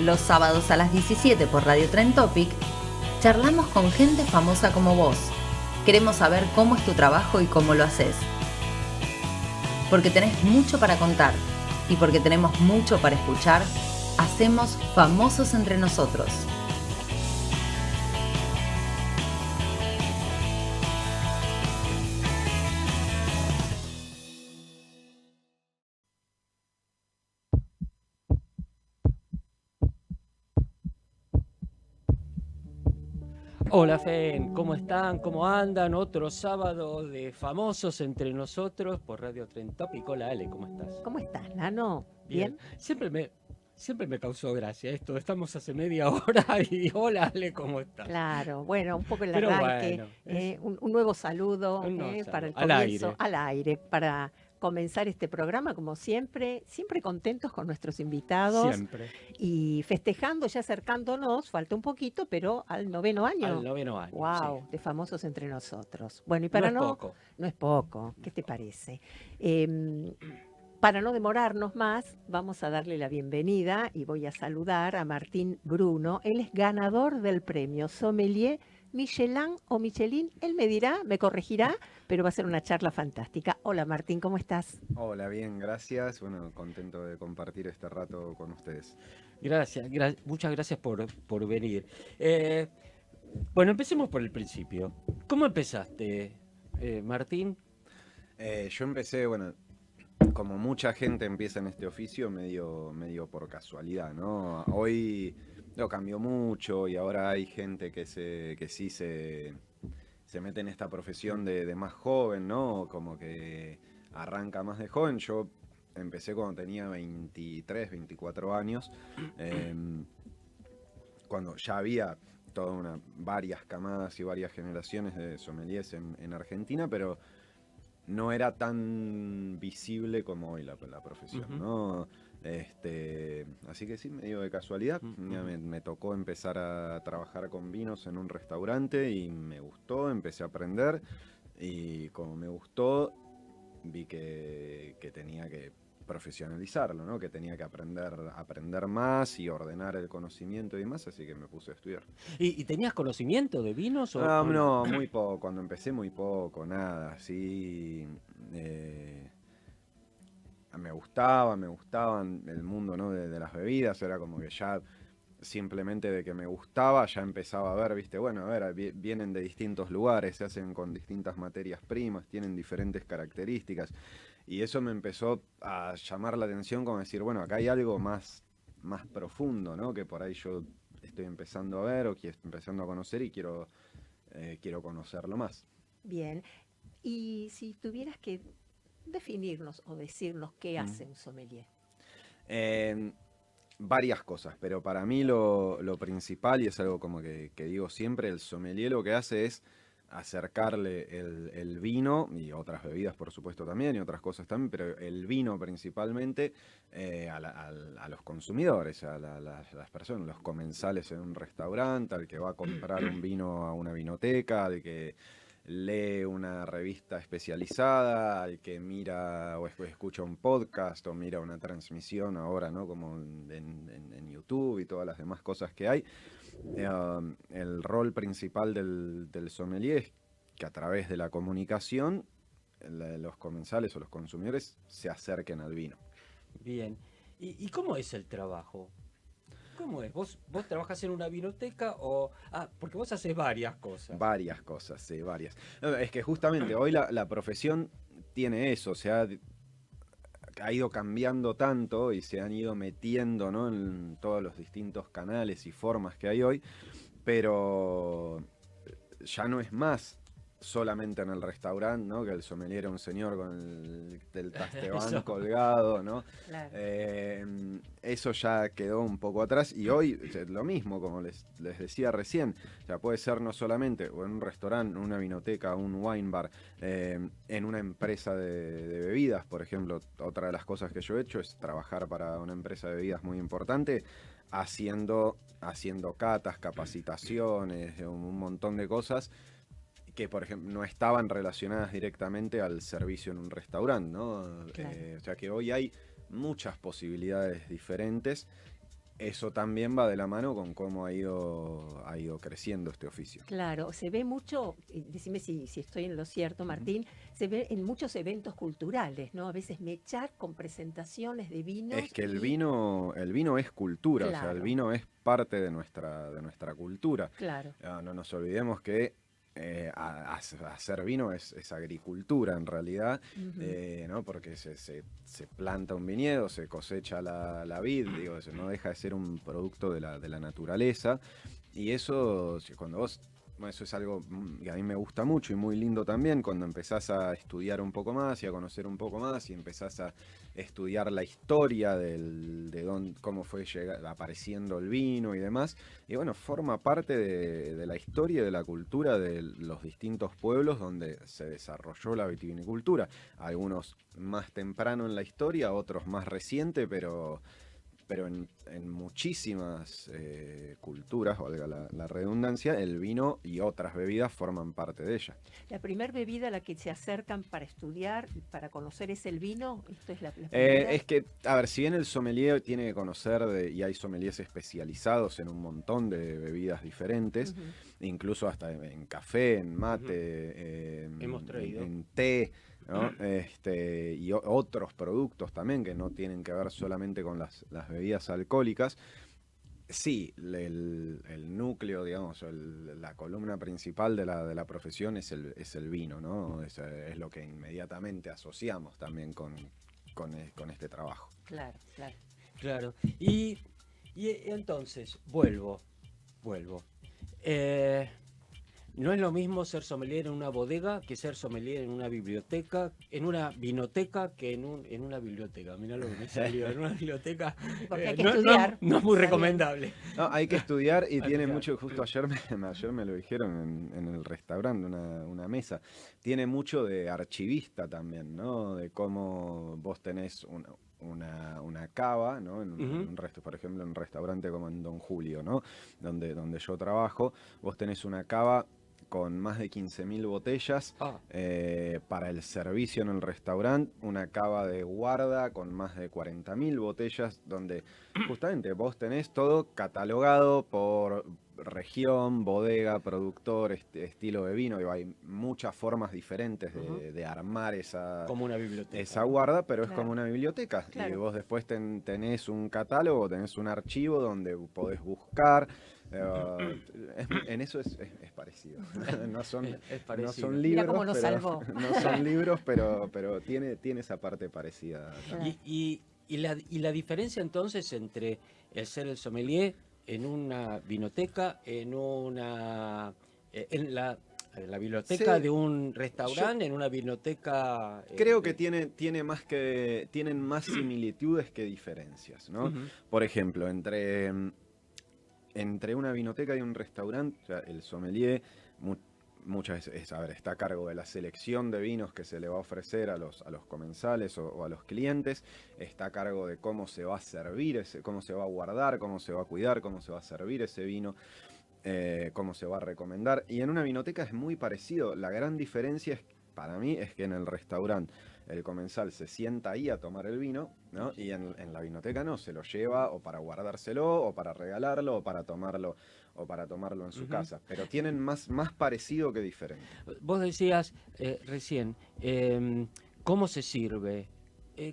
Los sábados a las 17 por Radio Trend Topic, charlamos con gente famosa como vos. Queremos saber cómo es tu trabajo y cómo lo haces. Porque tenés mucho para contar y porque tenemos mucho para escuchar, hacemos Famosos entre nosotros. Hola Fen, ¿cómo están? ¿Cómo andan? Otro sábado de Famosos entre nosotros por Radio Tren Tópico. Hola Ale, ¿cómo estás? ¿Cómo estás, Lano? Bien. ¿Bien? Siempre me causó gracia esto. Estamos hace media hora y hola Ale, ¿cómo estás? Claro, bueno, un poco el Pero arranque, bueno, es un nuevo saludo un nuevo para saludo. el Al comienzo, aire. al aire, para comenzar este programa, como siempre, siempre contentos con nuestros invitados Siempre. y festejando, ya acercándonos, falta un poquito, pero al 9º Al año. 9º año, sí. Wow, de Famosos entre nosotros. Bueno, y No para es poco. no es poco, ¿qué te parece? Para no demorarnos más, vamos a darle la bienvenida y voy a saludar a Martín Bruno. Él es ganador del premio Sommelier Michelin o Michelin. Él me dirá, me corregirá, pero va a ser una charla fantástica. Hola Martín, ¿cómo estás? Hola, bien, gracias. Bueno, contento de compartir este rato con ustedes. Gracias, muchas gracias por venir. Bueno, empecemos por el principio. ¿Cómo empezaste, Martín? Yo empecé, bueno, como mucha gente empieza en este oficio, medio por casualidad, ¿no? Hoy lo cambió mucho y ahora hay gente que sí se mete en esta profesión de más joven, ¿no? Como que arranca más de joven. Yo empecé cuando tenía 23, 24 años, cuando ya había varias camadas y varias generaciones de sommeliers en Argentina, pero no era tan visible como hoy la profesión, ¿no? Así que sí, medio de casualidad, me tocó empezar a trabajar con vinos en un restaurante y me gustó, empecé a aprender y como me gustó, vi que tenía que profesionalizarlo, ¿no? Que tenía que aprender más y ordenar el conocimiento y demás, así que me puse a estudiar. ¿Y tenías conocimiento de vinos o no? No, muy poco, cuando empecé muy poco, nada, sí. Me gustaban el mundo, ¿no? de las bebidas, era como que ya simplemente de que me gustaba, ya empezaba a ver, viste, bueno, a ver, vienen de distintos lugares, se hacen con distintas materias primas, tienen diferentes características, y eso me empezó a llamar la atención como decir, bueno, acá hay algo más profundo, ¿no? Que por ahí yo estoy empezando a ver o que estoy empezando a conocer y quiero conocerlo más. Bien. Y si tuvieras que definirnos o decirnos qué hace un sommelier. Varias cosas, pero para mí lo principal, y es algo como que digo siempre, el sommelier lo que hace es acercarle el vino, y otras bebidas por supuesto también, y otras cosas también, pero el vino principalmente a los consumidores, las personas, los comensales en un restaurante, al que va a comprar un vino a una vinoteca, al que lee una revista especializada, al que mira o escucha un podcast o mira una transmisión ahora, ¿no? Como en YouTube y todas las demás cosas que hay. El rol principal del sommelier es que a través de la comunicación los comensales o los consumidores se acerquen al vino. Bien. ¿Y cómo es el trabajo? ¿Cómo es? ¿Vos trabajás en una vinoteca o...? Ah, porque vos haces varias cosas. Varias cosas, sí, varias. No, es que justamente hoy la profesión tiene eso, ha ido cambiando tanto y se han ido metiendo, ¿no? En todos los distintos canales y formas que hay hoy, pero ya no es más solamente en el restaurante, ¿no? Que el sommelier era un señor con el Tastebán colgado, ¿no? Claro. Eso ya quedó un poco atrás y hoy lo mismo, como les decía recién, o sea, puede ser no solamente en un restaurante, una vinoteca, un wine bar, en una empresa de bebidas, por ejemplo. Otra de las cosas que yo he hecho es trabajar para una empresa de bebidas muy importante, haciendo catas, capacitaciones, un montón de cosas que, por ejemplo, no estaban relacionadas directamente al servicio en un restaurante, ¿no? Claro. O sea que hoy hay muchas posibilidades diferentes eso también va de la mano con cómo ha ido creciendo este oficio. Claro, se ve mucho, decime si estoy en lo cierto, Martín, se ve en muchos eventos culturales, ¿no? A veces mechar con presentaciones de vinos. Es que el vino es cultura, o sea, el Claro. vino es parte de nuestra cultura. Claro. No nos olvidemos que hacer vino es agricultura en realidad, ¿no? Porque se planta un viñedo, se cosecha la vid, digo, eso no deja de ser un producto de la naturaleza. Y eso, cuando vos, bueno, eso es algo que a mí me gusta mucho y muy lindo también, cuando empezás a estudiar un poco más y a conocer un poco más y empezás a estudiar la historia de cómo fue apareciendo el vino y demás. Y bueno, forma parte de la historia y de la cultura de los distintos pueblos donde se desarrolló la vitivinicultura. Algunos más temprano en la historia, otros más reciente, pero en muchísimas culturas, valga la redundancia, el vino y otras bebidas forman parte de ella. La primera bebida a la que se acercan para estudiar, para conocer, es el vino. Esto es la primera. Es que, a ver, si bien el sommelier tiene que conocer, y hay sommeliers especializados en un montón de bebidas diferentes, incluso hasta en café, en mate, Hemos traído. en té, ¿no? Y otros productos también que no tienen que ver solamente con las bebidas alcohólicas. Sí, el núcleo, digamos, la columna principal de la profesión es el vino, ¿no? Es lo que inmediatamente asociamos también con este trabajo. Claro, claro. Claro. Y entonces, vuelvo. No es lo mismo ser sommelier en una bodega que ser sommelier en una biblioteca, en una vinoteca que en una biblioteca. Mirá lo que me salió, en una biblioteca. Porque hay que estudiar. No es muy Está recomendable. No, hay que estudiar y tiene Estudiar. mucho, justo ayer me lo dijeron en el restaurante, una mesa, tiene mucho de archivista también, ¿no? De cómo vos tenés una cava, ¿no? En un por ejemplo, en un restaurante como en Don Julio, ¿no? Donde yo trabajo, vos tenés una cava con más de 15.000 botellas para el servicio en el restaurante, una cava de guarda con más de 40.000 botellas, donde justamente vos tenés todo catalogado por región, bodega, productor, estilo de vino. Digo, hay muchas formas diferentes de armar Como una biblioteca. esa guarda, pero es Claro. como una biblioteca. Claro. Y vos después tenés un catálogo, tenés un archivo donde podés buscar. En eso es parecido. No son, Es parecido. no son Mira libros, cómo nos salvó. no son libros, pero tiene esa parte parecida. Claro. Y la diferencia entonces entre el ser el sommelier en una vinoteca, en la biblioteca Sí, de un restaurante, en una biblioteca... Creo que tienen más similitudes que diferencias, ¿no? Ujú. Por ejemplo, entre una vinoteca y un restaurante, o sea, el sommelier muchas veces está a cargo de la selección de vinos que se le va a ofrecer a los comensales o a los clientes, está a cargo de cómo se va a servir, cómo se va a guardar, cómo se va a cuidar, cómo se va a servir ese vino, cómo se va a recomendar. Y en una vinoteca es muy parecido. La gran diferencia para mí es que en el restaurante el comensal se sienta ahí a tomar el vino, ¿no? Y en la vinoteca no, se lo lleva o para guardárselo, o para regalarlo, o para tomarlo en su casa. Pero tienen más parecido que diferente. Vos decías recién, ¿cómo se sirve?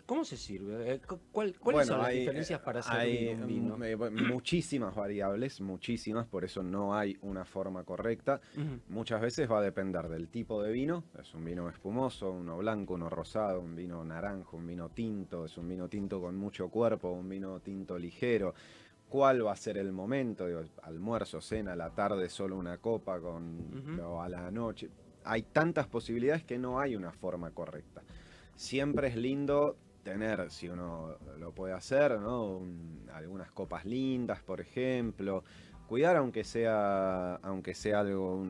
¿Cómo se sirve? ¿Cuáles son las diferencias para servir un vino? Muchísimas variables, por eso no hay una forma correcta. Ujú. Muchas veces va a depender del tipo de vino. Es un vino espumoso, uno blanco, uno rosado, un vino naranjo, un vino tinto, es un vino tinto con mucho cuerpo, un vino tinto ligero. ¿Cuál va a ser el momento? Digo, almuerzo, cena, a la tarde solo una copa o a la noche. Hay tantas posibilidades que no hay una forma correcta. Siempre es lindo tener, si uno lo puede hacer, ¿no? Algunas copas lindas, por ejemplo. Cuidar aunque sea algo,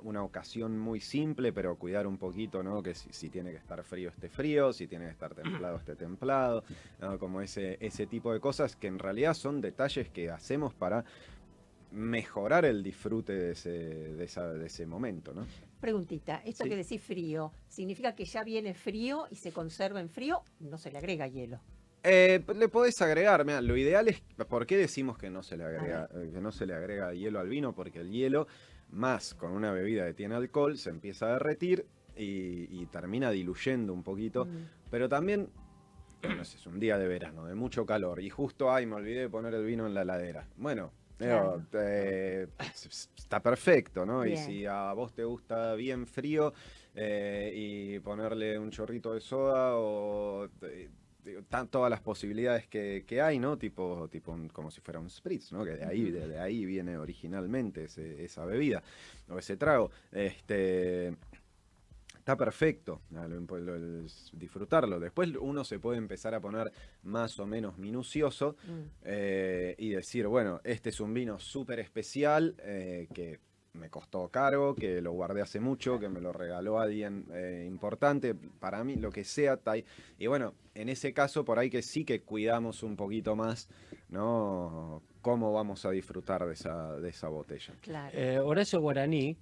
una ocasión muy simple, pero cuidar un poquito, ¿no? Que si tiene que estar frío esté frío, si tiene que estar templado esté templado, ¿no? Como ese tipo de cosas que en realidad son detalles que hacemos para mejorar el disfrute de ese momento, ¿no? Preguntita, esto Sí. que decís frío, ¿significa que ya viene frío y se conserva en frío? No se le agrega hielo. Le podés agregar, mirá, lo ideal es, ¿por qué decimos que no se le agrega hielo al vino? Porque el hielo, más con una bebida que tiene alcohol, se empieza a derretir y termina diluyendo un poquito, pero también, no sé, es un día de verano, de mucho calor, y justo, me olvidé de poner el vino en la heladera. Bueno, Claro. está perfecto, ¿no? Bien. Y si a vos te gusta bien frío y ponerle un chorrito de soda o... Están todas las posibilidades que hay, ¿no? Tipo como si fuera un spritz, ¿no? Que de ahí viene originalmente esa bebida o ese trago. Está perfecto, disfrutarlo. Después uno se puede empezar a poner más o menos minucioso y decir, bueno, este es un vino súper especial que me costó caro, que lo guardé hace mucho, que me lo regaló alguien importante, para mí, lo que sea. Y bueno, en ese caso, por ahí que sí que cuidamos un poquito más, ¿no? Cómo vamos a disfrutar de esa botella. Claro. Horacio Guaraní,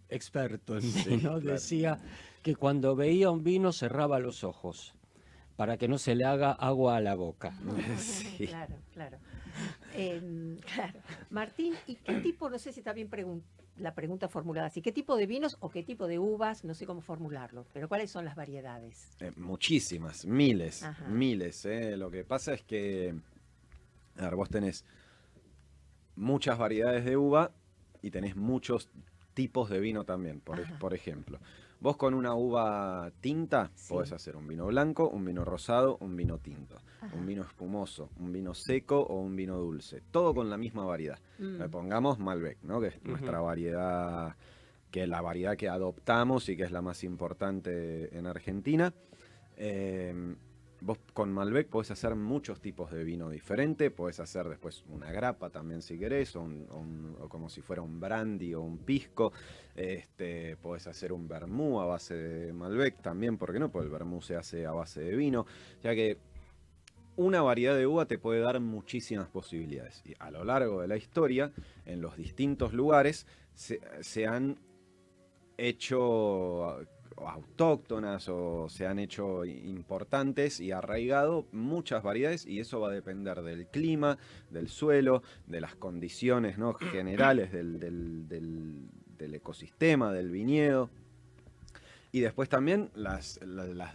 experto en Sí, vino, claro. decía que cuando veía un vino cerraba los ojos para que no se le haga agua a la boca. Sí. Claro, claro. Claro. Martín, ¿y qué tipo, no sé si está bien la pregunta formulada así, qué tipo de vinos o qué tipo de uvas, no sé cómo formularlo, pero cuáles son las variedades? Muchísimas, miles, Ajá. miles. Lo que pasa es que, a ver, vos tenés muchas variedades de uva y tenés muchos tipos de vino también. Ajá. Por ejemplo, vos con una uva tinta Sí. podés hacer un vino blanco, un vino rosado, un vino tinto, Ajá. un vino espumoso, un vino seco o un vino dulce. Todo con la misma variedad. Pongamos Malbec, ¿no? Que es nuestra variedad, que es la variedad que adoptamos y que es la más importante en Argentina. Vos con Malbec podés hacer muchos tipos de vino diferente, podés hacer después una grappa también si querés, o como si fuera un brandy o un pisco, podés hacer un vermú a base de Malbec también, ¿por qué no? Porque el vermú se hace a base de vino, ya que una variedad de uva te puede dar muchísimas posibilidades. Y a lo largo de la historia, en los distintos lugares, se han hecho autóctonas o se han hecho importantes y arraigado muchas variedades, y eso va a depender del clima, del suelo, de las condiciones, ¿no? generales del ecosistema, del viñedo. Y después también las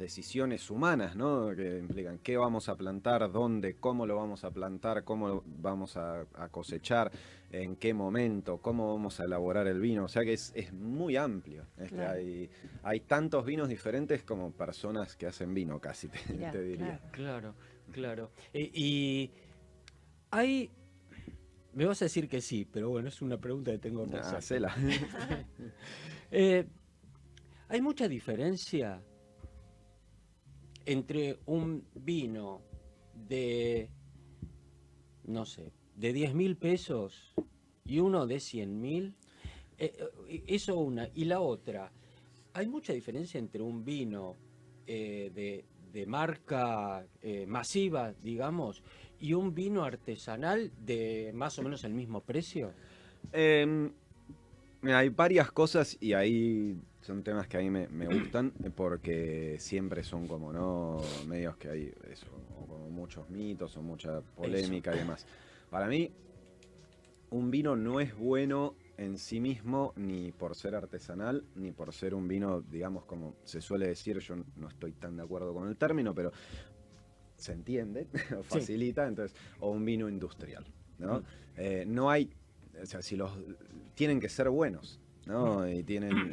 decisiones humanas, ¿no? Que implican qué vamos a plantar, dónde, cómo lo vamos a plantar, cómo lo vamos a cosechar, en qué momento, cómo vamos a elaborar el vino. O sea que es muy amplio. Claro. Hay tantos vinos diferentes como personas que hacen vino, casi Mirá, te diría. claro. Claro. Y hay... Me vas a decir que sí, pero bueno, es una pregunta que tengo que hacer. Hacela. ¿Hay mucha diferencia entre un vino de, no sé, de 10.000 pesos y uno de 100.000? Eso una. Y la otra, ¿hay mucha diferencia entre un vino de marca masiva, digamos, y un vino artesanal de más o menos el mismo precio? Mira, hay varias cosas y ahí son temas que a mí me gustan porque siempre son como, ¿no? Medios que hay eso, como muchos mitos o mucha polémica y demás. Para mí, un vino no es bueno en sí mismo ni por ser artesanal, ni por ser un vino, digamos, como se suele decir, yo no estoy tan de acuerdo con el término, pero se entiende, facilita, entonces, o un vino industrial, ¿no? No hay, o sea, tienen que ser buenos, ¿no? Y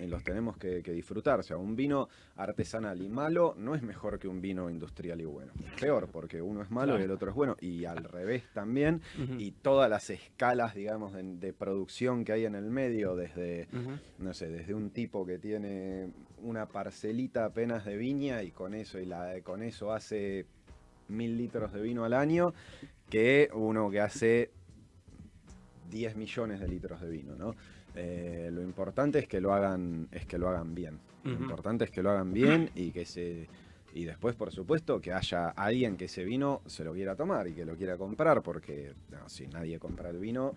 los tenemos que disfrutar. O sea, un vino artesanal y malo no es mejor que un vino industrial y bueno. Es peor, porque uno es malo y el otro es bueno. Y al revés también. Y todas las escalas, digamos, de producción que hay en el medio, desde, no sé, desde un tipo que tiene una parcelita apenas de viña y con eso hace 1.000 litros de vino al año, que uno que hace 10 millones de litros de vino, ¿no? Lo importante es que lo hagan bien. Lo importante es que lo hagan bien y después, por supuesto, que haya alguien que ese vino se lo quiera tomar y que lo quiera comprar, porque si nadie compra el vino,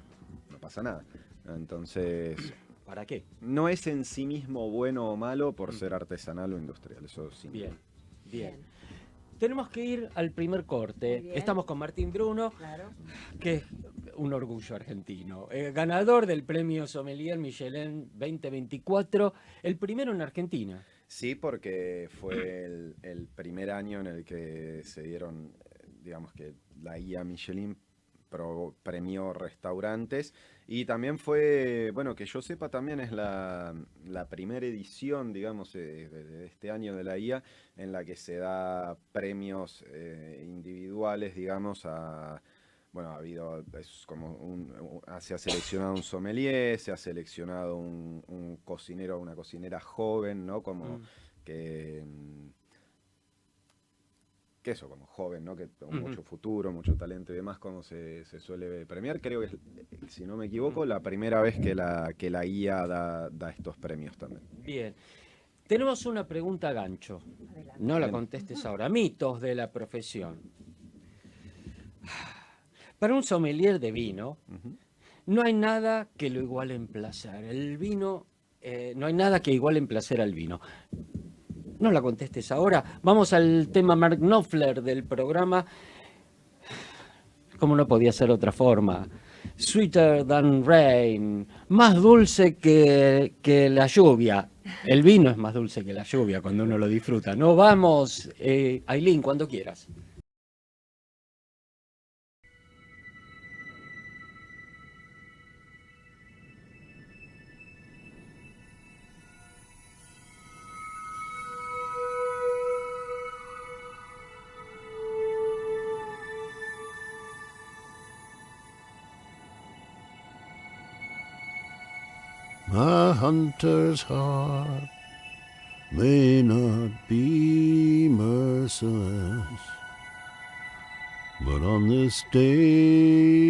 no pasa nada. Entonces, ¿Para qué? no es en sí mismo bueno o malo por ser artesanal o industrial. Eso sí. Bien. tenemos que ir al primer Muy corte. bien. Estamos con Martín Bruno, Claro. que es un orgullo argentino. Ganador del premio Sommelier Michelin 2024, el primero en Argentina. Sí, porque fue el primer año en el que se dieron, digamos que la guía Michelin premió restaurantes, y también fue, bueno, que yo sepa, también es la primera edición, digamos, de este año de la guía en la que se da premios individuales, digamos, a... Bueno, ha habido, es como se ha seleccionado un sommelier, se ha seleccionado un cocinero, una cocinera joven, ¿no? Como que eso, como joven, ¿no? Que con mucho futuro, mucho talento y demás, como se suele premiar. Creo que es, si no me equivoco, la primera vez que la guía da estos premios también. Bien. Tenemos una pregunta gancho. Adelante. No la Bien. contestes ahora. Mitos de la profesión. Para un sommelier de vino, no hay nada que lo iguale en placer. El vino, no hay nada que iguale en placer al vino. No la contestes ahora. Vamos al tema Mark Knopfler del programa. Como no podía ser otra forma. Sweeter than rain. Más dulce que la lluvia. El vino es más dulce que la lluvia cuando uno lo disfruta. No, vamos, Ailín, cuando quieras. My hunter's heart may not be merciless, but on this day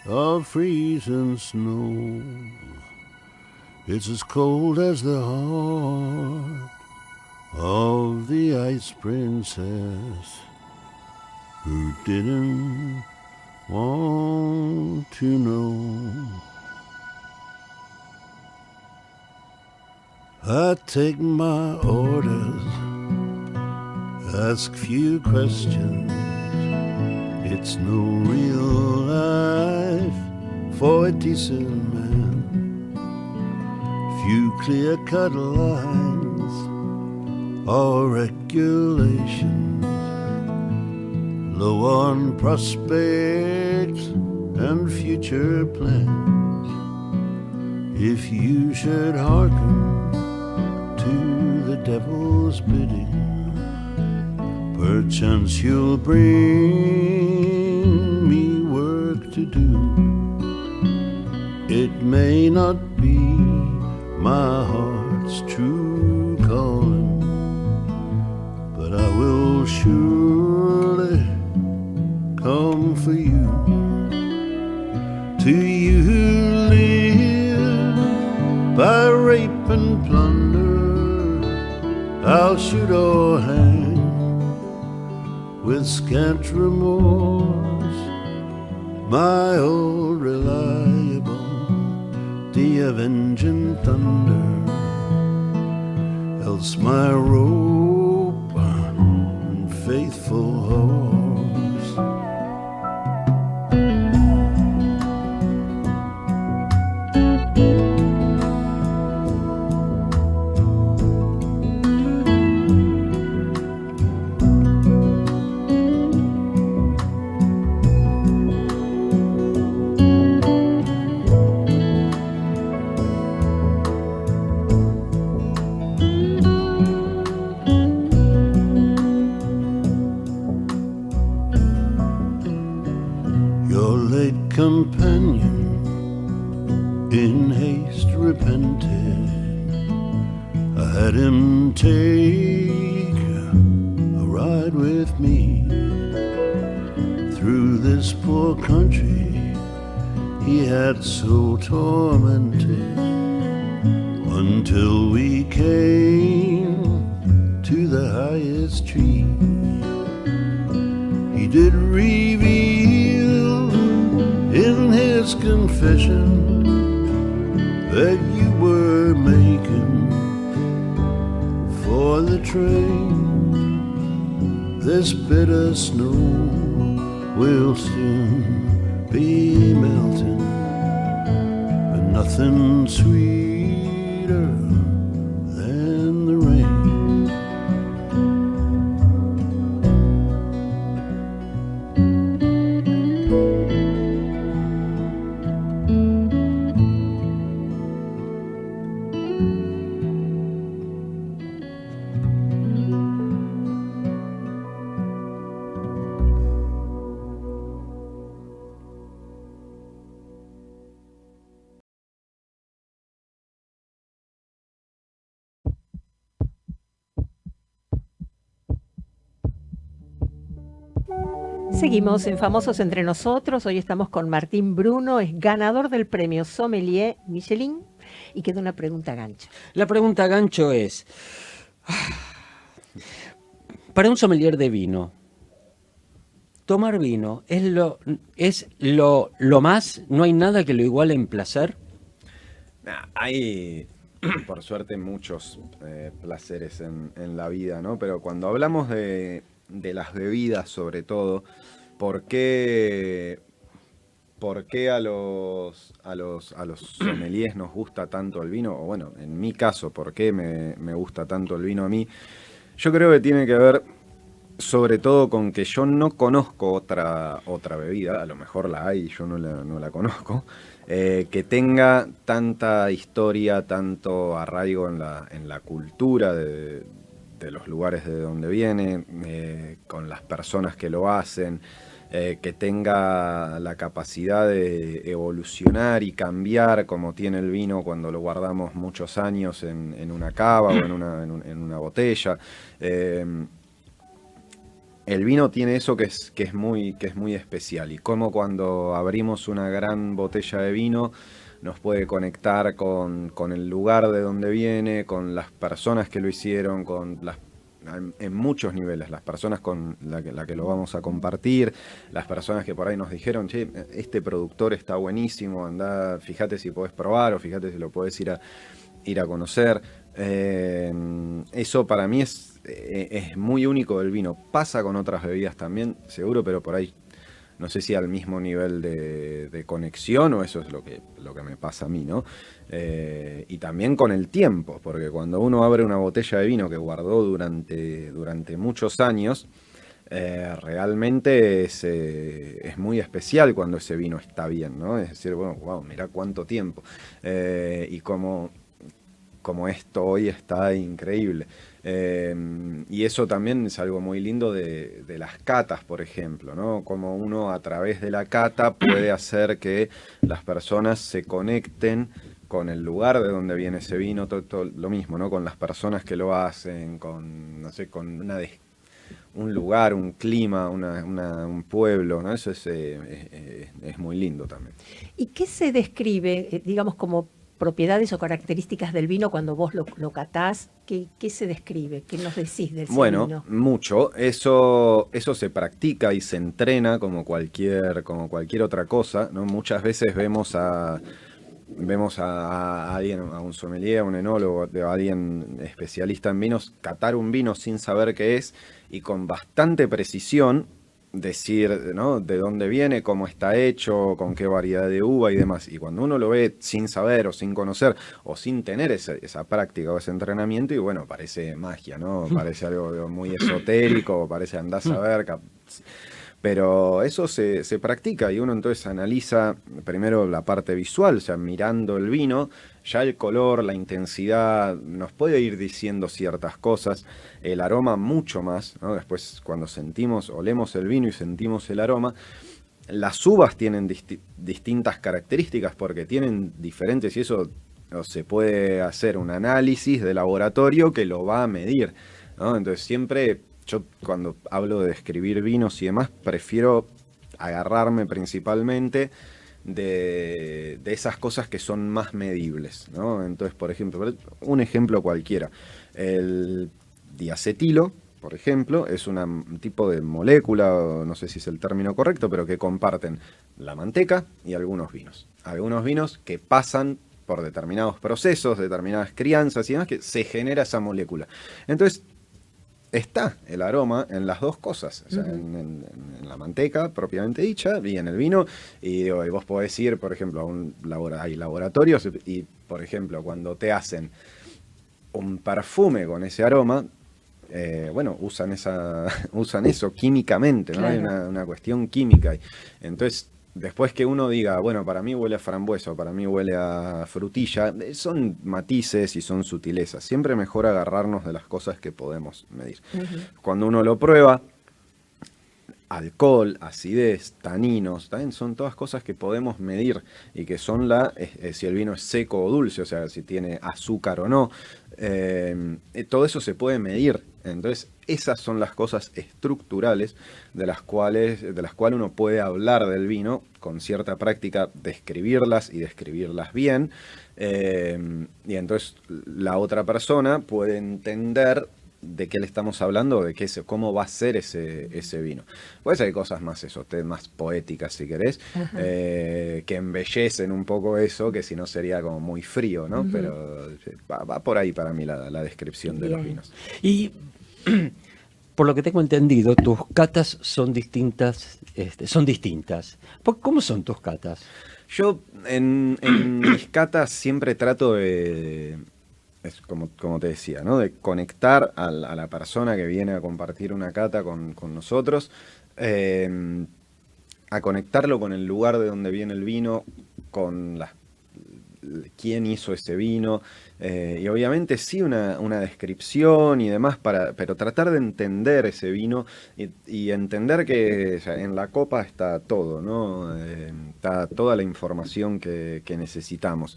of freezing snow, it's as cold as the heart of the ice princess who didn't want to know. I take my orders, ask few questions. It's no real life for a decent man. Few clear-cut lines or regulations, low on prospects and future plans. If you should hearken to the devil's bidding, perchance you'll bring me work to do. It may not be my heart's true calling, but I will surely come for you. To you who live by rape and plunder, I'll shoot or hang with scant remorse. My old reliable, the avenging thunder, else my rope and faithful horse. Companion in haste repented. I had him take a ride with me through this poor country he had so tormented, until we came to the highest tree. He did reveal in his confession that you were making for the train this bitter snow will soon be melting, but nothing sweeter than the rain. Seguimos en Famosos Entre Nosotros. Hoy estamos con Martín Bruno, es ganador del premio Sommelier Michelin. Y queda una pregunta gancho. La pregunta gancho es, para un sommelier de vino, tomar vino es lo más, no hay nada que lo iguale en placer. Hay, por suerte, muchos placeres en la vida, ¿no? Pero cuando hablamos de las bebidas, sobre todo, ¿por qué a los sommeliers nos gusta tanto el vino? O bueno, en mi caso, ¿por qué me gusta tanto el vino a mí? Yo creo que tiene que ver sobre todo con que yo no conozco otra bebida, a lo mejor la hay y yo no la conozco, que tenga tanta historia, tanto arraigo en la cultura de los lugares de donde viene, con las personas que lo hacen, que tenga la capacidad de evolucionar y cambiar como tiene el vino cuando lo guardamos muchos años en una cava o en una botella. El vino tiene eso que es muy especial, y como cuando abrimos una gran botella de vino nos puede conectar con el lugar de donde viene, con las personas que lo hicieron, en muchos niveles, las personas con la que lo vamos a compartir, las personas que por ahí nos dijeron, che, este productor está buenísimo, andá, fíjate si podés probar o fíjate si lo podés ir a conocer. Eso para mí es muy único del vino. Pasa con otras bebidas también, seguro, pero por ahí no sé si al mismo nivel de conexión, o eso es lo que me pasa a mí, ¿no? Y también con el tiempo, porque cuando uno abre una botella de vino que guardó durante muchos años, realmente es muy especial cuando ese vino está bien, ¿no? Es decir, bueno, wow, mirá cuánto tiempo. Y como esto hoy está increíble. Y eso también es algo muy lindo de las catas, por ejemplo, ¿no? Como uno a través de la cata puede hacer que las personas se conecten con el lugar de donde viene ese vino, todo lo mismo, ¿no? Con las personas que lo hacen, con, no sé, con un lugar, un clima, un pueblo, ¿no? Eso es muy lindo también. ¿Y qué se describe, digamos, como propiedades o características del vino cuando vos lo catás? ¿Qué se describe? ¿Qué nos decís del vino? Bueno, mucho. Eso se practica y se entrena como cualquier otra cosa, ¿no? Muchas veces vemos a alguien, a un sommelier, a un enólogo, a alguien especialista en vinos, catar un vino sin saber qué es y con bastante precisión decir, ¿no?, de dónde viene, cómo está hecho, con qué variedad de uva y demás. Y cuando uno lo ve sin saber o sin conocer o sin tener esa práctica o ese entrenamiento, y bueno, parece magia, ¿no? Parece algo muy esotérico, parece andar a saber. Pero eso se practica, y uno entonces analiza primero la parte visual, o sea, mirando el vino, ya el color, la intensidad, nos puede ir diciendo ciertas cosas, el aroma mucho más, ¿no? Después cuando olemos el vino y sentimos el aroma, las uvas tienen distintas características porque tienen diferentes, y eso se puede hacer un análisis de laboratorio que lo va a medir, ¿no? Entonces siempre... Yo cuando hablo de describir vinos y demás, prefiero agarrarme principalmente de esas cosas que son más medibles, ¿no? Entonces, por ejemplo, un ejemplo cualquiera. El diacetilo, por ejemplo, es un tipo de molécula, no sé si es el término correcto, pero que comparten la manteca y algunos vinos. Algunos vinos que pasan por determinados procesos, determinadas crianzas y demás, que se genera esa molécula. Entonces, está el aroma en las dos cosas, o sea, en la manteca propiamente dicha y en el vino. Y, digo, y vos podés ir, por ejemplo, a hay laboratorios y, por ejemplo, cuando te hacen un perfume con ese aroma, bueno, usan eso químicamente, ¿no? Claro. Hay una cuestión química ahí. Entonces, después que uno diga, bueno, para mí huele a frambuesa, o para mí huele a frutilla, son matices y son sutilezas. Siempre mejor agarrarnos de las cosas que podemos medir. Cuando uno lo prueba, alcohol, acidez, taninos, también son todas cosas que podemos medir y que son si el vino es seco o dulce, o sea, si tiene azúcar o no. Todo eso se puede medir. Entonces, esas son las cosas estructurales de las cuales uno puede hablar del vino con cierta práctica, describirlas y describirlas bien. Y entonces la otra persona puede entender de qué le estamos hablando, cómo va a ser ese vino. Pues hay cosas más más poéticas, si querés, que embellecen un poco eso, que si no sería como muy frío, ¿no? Pero va por ahí para mí la descripción de los vinos. Y por lo que tengo entendido, tus catas son distintas. ¿Cómo son tus catas? Yo en mis catas siempre trato de, es como te decía, ¿no? De conectar a la persona que viene a compartir una cata con nosotros, a conectarlo con el lugar de donde viene el vino, con quién hizo ese vino, y obviamente sí una descripción y demás, pero tratar de entender ese vino y entender que, o sea, en la copa está todo, ¿no? Está toda la información que necesitamos.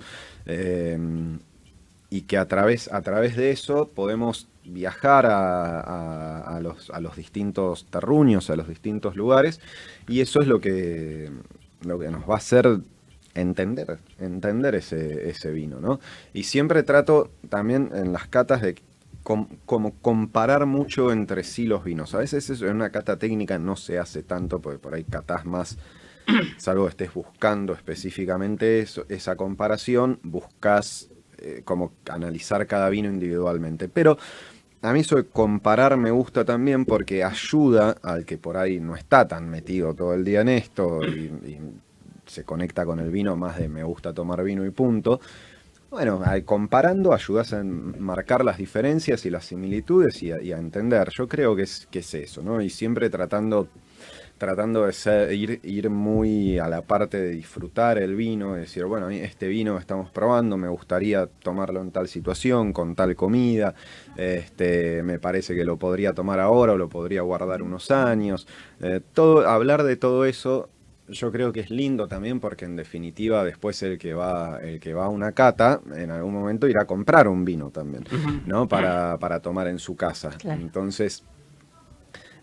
Y que a través de eso podemos viajar a los distintos terruños, a los distintos lugares, y eso es lo que nos va a hacer entender ese vino, ¿no? Y siempre trato también en las catas de como comparar mucho entre sí los vinos. A veces eso en una cata técnica no se hace tanto, porque por ahí catás más, salvo que estés buscando específicamente esa comparación, buscas como analizar cada vino individualmente. Pero a mí eso de comparar me gusta también porque ayuda al que por ahí no está tan metido todo el día en esto y se conecta con el vino más de me gusta tomar vino y punto. Bueno, comparando ayudas a marcar las diferencias y las similitudes y a entender. Yo creo que es eso, ¿no? Y siempre tratando de ir muy a la parte de disfrutar el vino, de decir, bueno, este vino estamos probando, me gustaría tomarlo en tal situación, con tal comida, me parece que lo podría tomar ahora o lo podría guardar unos años. Hablar de todo eso, yo creo que es lindo también porque en definitiva después el que va a una cata, en algún momento irá a comprar un vino también, ¿no? Para tomar en su casa. Claro. Entonces,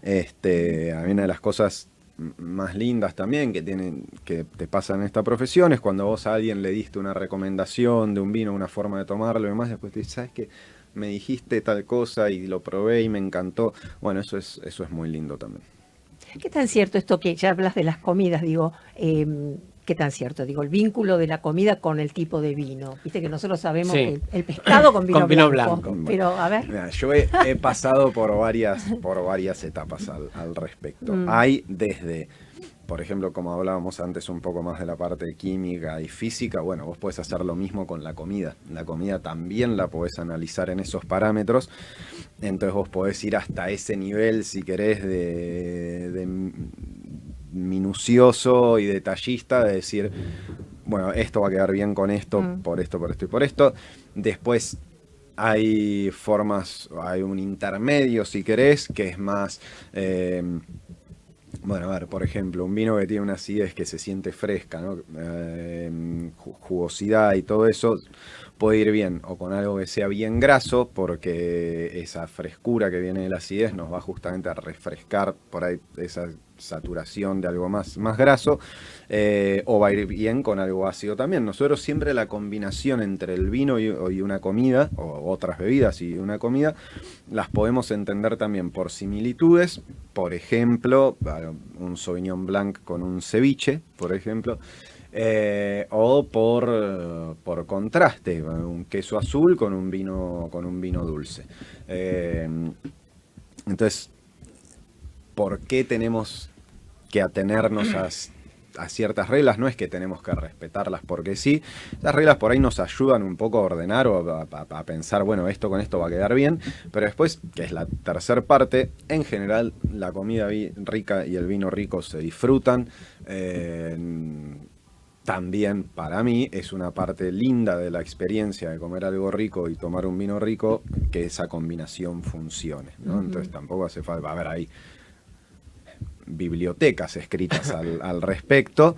a mí una de las cosas más lindas también que te pasan en esta profesión es cuando vos a alguien le diste una recomendación de un vino, una forma de tomarlo y demás, después te dices, ¿sabes qué? Me dijiste tal cosa y lo probé y me encantó. Bueno, eso es muy lindo también. ¿Qué tan cierto esto que ya hablas de las comidas? Digo, ¿qué tan cierto? Digo, el vínculo de la comida con el tipo de vino. Viste que nosotros sabemos Sí. que el pescado con vino, Con vino blanco. blanco. Pero, a ver. Mira, yo he pasado por varias etapas al respecto. Hay desde, por ejemplo, como hablábamos antes un poco más de la parte química y física, bueno, vos podés hacer lo mismo con la comida. La comida también la podés analizar en esos parámetros. Entonces vos podés ir hasta ese nivel, si querés, de minucioso y detallista, de decir, bueno, esto va a quedar bien con esto, por esto y por esto. Después hay un intermedio, si querés, que es más... bueno, a ver, por ejemplo, un vino que tiene una acidez que se siente fresca, ¿no? Jugosidad y todo eso, puede ir bien o con algo que sea bien graso, porque esa frescura que viene de la acidez nos va justamente a refrescar por ahí esa saturación de algo más graso, o va a ir bien con algo ácido también. Nosotros siempre la combinación entre el vino y una comida, o otras bebidas y una comida, las podemos entender también por similitudes. Por ejemplo, un Sauvignon Blanc con un ceviche, por ejemplo, o por contraste, un queso azul con un vino dulce. Entonces, ¿por qué tenemos que atenernos a ciertas reglas? No es que tenemos que respetarlas porque sí. Las reglas por ahí nos ayudan un poco a ordenar o a pensar, bueno, esto con esto va a quedar bien. Pero después, que es la tercera parte, en general la comida rica y el vino rico se disfrutan. También para mí es una parte linda de la experiencia de comer algo rico y tomar un vino rico, que esa combinación funcione, ¿no? Entonces tampoco hace falta, a ver, ahí bibliotecas escritas al respecto,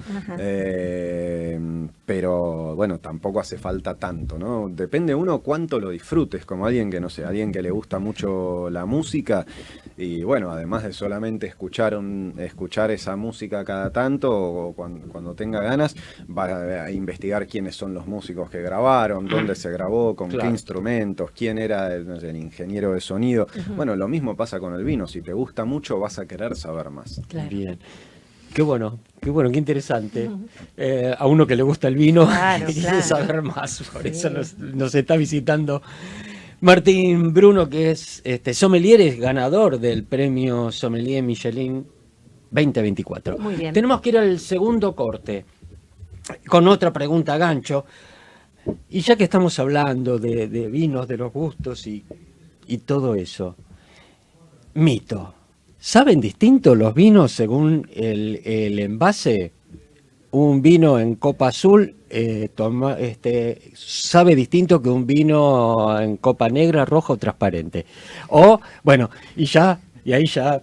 pero bueno, tampoco hace falta tanto, ¿no? Depende uno cuánto lo disfrutes, como alguien que, no sé, alguien que le gusta mucho la música y bueno, además de solamente escuchar esa música cada tanto o cuando tenga ganas, va a investigar quiénes son los músicos que grabaron, dónde se grabó, con qué instrumentos, quién era no sé, el ingeniero de sonido. Bueno, lo mismo pasa con el vino, si te gusta mucho vas a querer saber más. Claro. Bien. Qué bueno, qué interesante. A uno que le gusta el vino quiere saber más, por eso nos está visitando Martín Bruno, que es sommelier, es ganador del premio Sommelier Michelin 2024. Muy bien. Tenemos que ir al segundo corte con otra pregunta a gancho. Y ya que estamos hablando de vinos, de los gustos y todo eso, mito. ¿Saben distinto los vinos según el envase? Un vino en copa azul sabe distinto que un vino en copa negra, rojo o transparente. O, bueno, y ahí ya,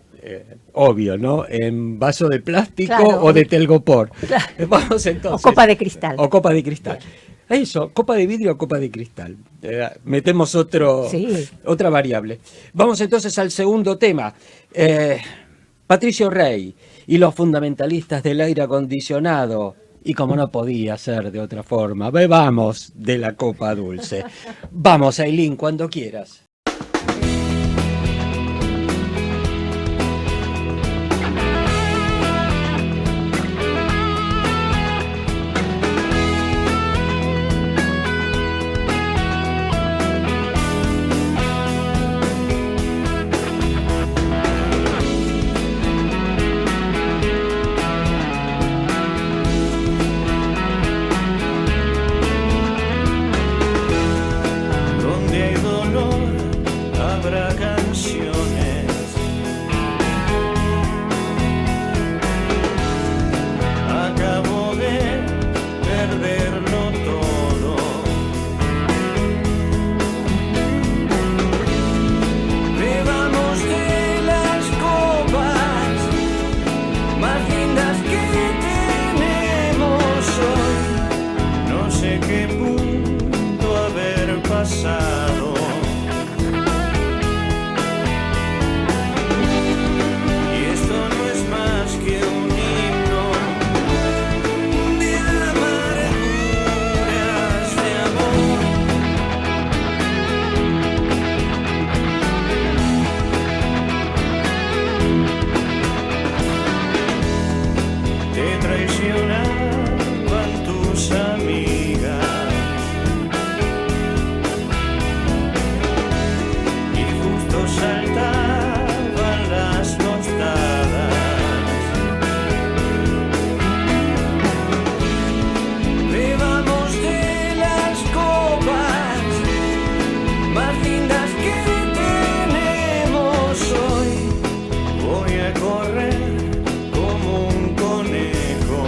obvio, ¿no? En vaso de plástico o de telgopor. Claro. Vamos entonces. O copa de cristal. O copa de cristal. Eso, copa de vidrio o copa de cristal. Metemos otra variable. Vamos entonces al segundo tema. Patricio Rey y los fundamentalistas del aire acondicionado. Y como no podía ser de otra forma, bebamos de la copa dulce. Vamos, Ailín, cuando quieras. Correr como un conejo.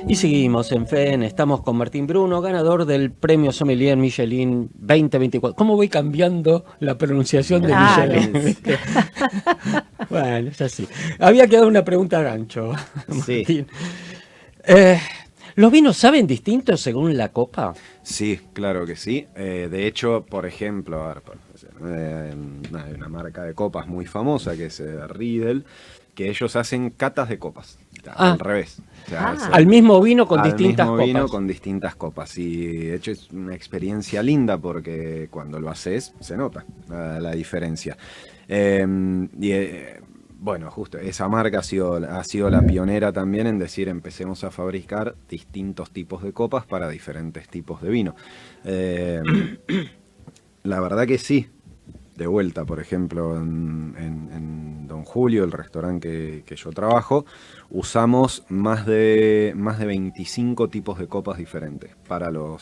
Y seguimos en FEN, estamos con Martín Bruno, ganador del premio Sommelier Michelin 2024. ¿Cómo voy cambiando la pronunciación de Claro. Michelin? Bueno, es así. Había quedado una pregunta a gancho, Sí. Martín. ¿Los vinos saben distintos según la copa? Sí, claro que sí. De hecho, por ejemplo, a ver, hay una marca de copas muy famosa que es Riedel, que ellos hacen catas de copas, al revés. O sea, Al mismo vino con al distintas mismo copas. vino con distintas copas. Y de hecho es una experiencia linda porque cuando lo haces se nota la diferencia. Bueno, justo esa marca ha sido la pionera también en decir empecemos a fabricar distintos tipos de copas para diferentes tipos de vino. La verdad que sí. De vuelta, por ejemplo, en Don Julio, el restaurante que yo trabajo, usamos más de 25 tipos de copas diferentes para los